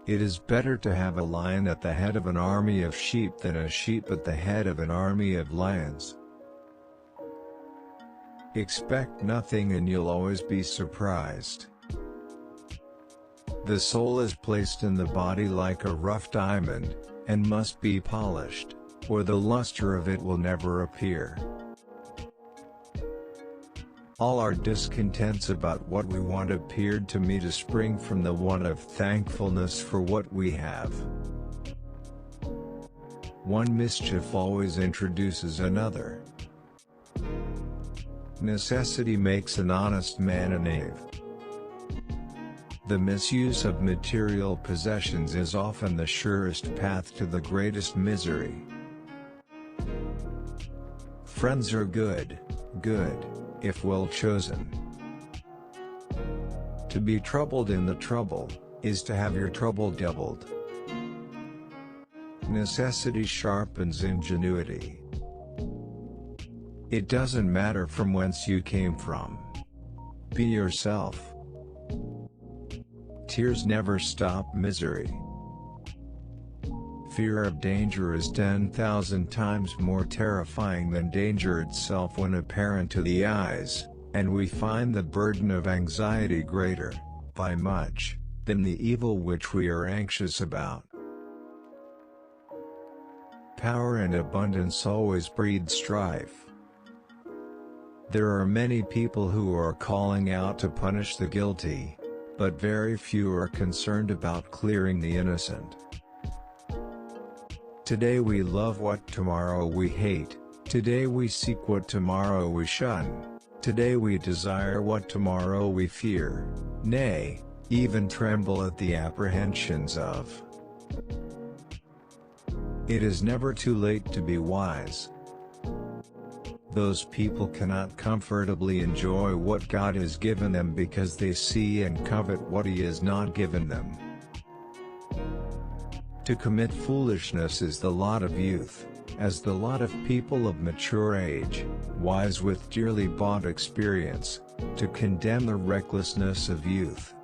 It is better to have a lion at the head of an army of sheep than a sheep at the head of an army of lions. Expect nothing and you'll always be surprised. The soul is placed in the body like a rough diamond, and must be polished, or the luster of it will never appear. All our discontents about what we want appeared to me to spring from the want of thankfulness for what we have. One mischief always introduces another. Necessity makes an honest man a knave. The misuse of material possessions is often the surest path to the greatest misery. Friends are good, if well chosen. To be troubled in the trouble, is to have your trouble doubled. Necessity sharpens ingenuity. It doesn't matter from whence you came from. Be yourself. Tears never stop misery. Fear of danger is 10,000 times more terrifying than danger itself when apparent to the eyes, and we find the burden of anxiety greater, by much, than the evil which we are anxious about. Power and abundance always breed strife. There are many people who are calling out to punish the guilty, but very few are concerned about clearing the innocent. Today we love what tomorrow we hate, today we seek what tomorrow we shun, today we desire what tomorrow we fear, nay, even tremble at the apprehensions of. It is never too late to be wise. Those people cannot comfortably enjoy what God has given them because they see and covet what He has not given them. To commit foolishness is the lot of youth, as the lot of people of mature age, wise with dearly bought experience, to condemn the recklessness of youth.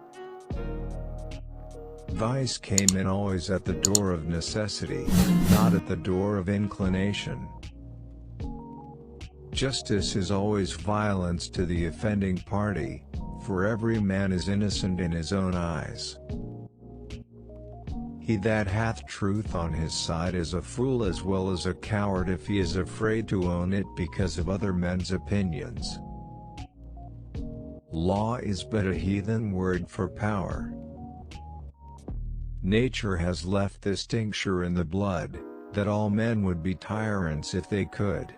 Vice came in always at the door of necessity, not at the door of inclination. Justice is always violence to the offending party, for every man is innocent in his own eyes. He that hath truth on his side is a fool as well as a coward if he is afraid to own it because of other men's opinions. Law is but a heathen word for power. Nature has left this tincture in the blood, that all men would be tyrants if they could.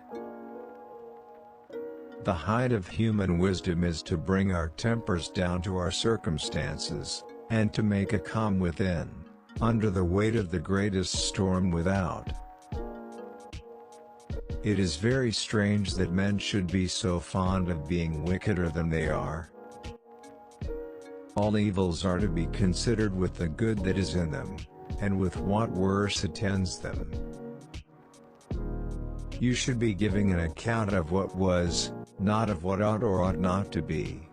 The height of human wisdom is to bring our tempers down to our circumstances, and to make a calm within, under the weight of the greatest storm without. It is very strange that men should be so fond of being wickeder than they are. All evils are to be considered with the good that is in them, and with what worse attends them. You should be giving an account of what was, not of what ought or ought not to be.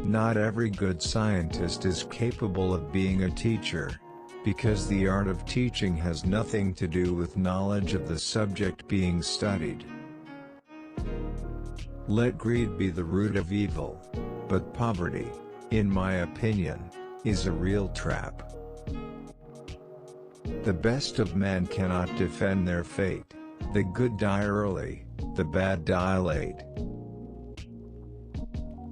Not every good scientist is capable of being a teacher, because the art of teaching has nothing to do with knowledge of the subject being studied. Let greed be the root of evil, but poverty, in my opinion, is a real trap. The best of men cannot defend their fate, the good die early, the bad die late.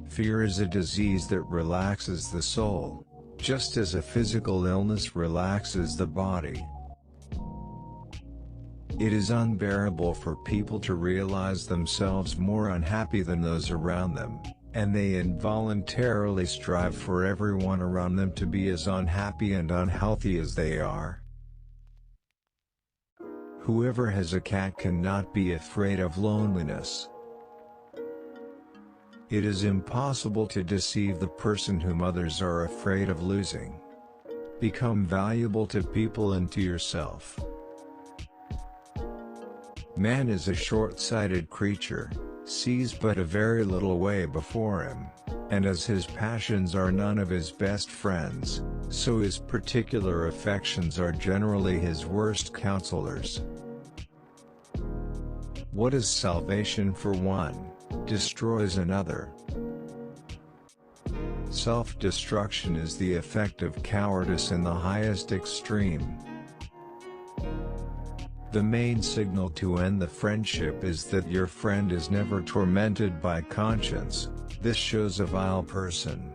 Fear is a disease that relaxes the soul, just as a physical illness relaxes the body. It is unbearable for people to realize themselves more unhappy than those around them, and they involuntarily strive for everyone around them to be as unhappy and unhealthy as they are. Whoever has a cat cannot be afraid of loneliness. It is impossible to deceive the person whom others are afraid of losing. Become valuable to people and to yourself. Man is a short-sighted creature, sees but a very little way before him. And as his passions are none of his best friends, so his particular affections are generally his worst counselors. What is salvation for one, destroys another. Self-destruction is the effect of cowardice in the highest extreme. The main signal to end the friendship is that your friend is never tormented by conscience. This shows a vile person.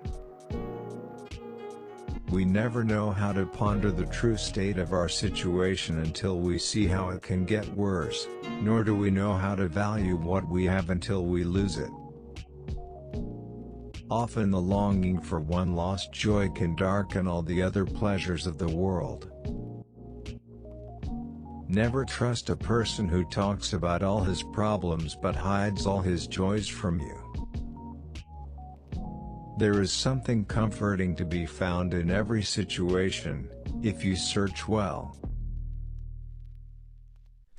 We never know how to ponder the true state of our situation until we see how it can get worse, nor do we know how to value what we have until we lose it. Often the longing for one lost joy can darken all the other pleasures of the world. Never trust a person who talks about all his problems but hides all his joys from you. There is something comforting to be found in every situation, if you search well.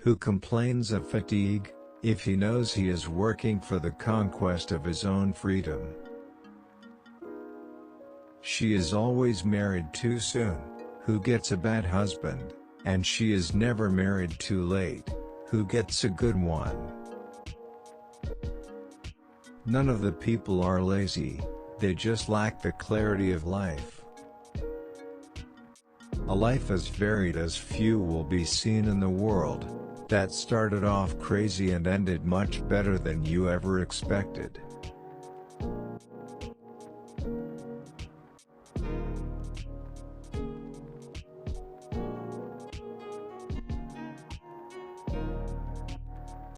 Who complains of fatigue, if he knows he is working for the conquest of his own freedom? She is always married too soon, who gets a bad husband, and she is never married too late, who gets a good one. None of the people are lazy. They just lack the clarity of life. A life as varied as few will be seen in the world, that started off crazy and ended much better than you ever expected.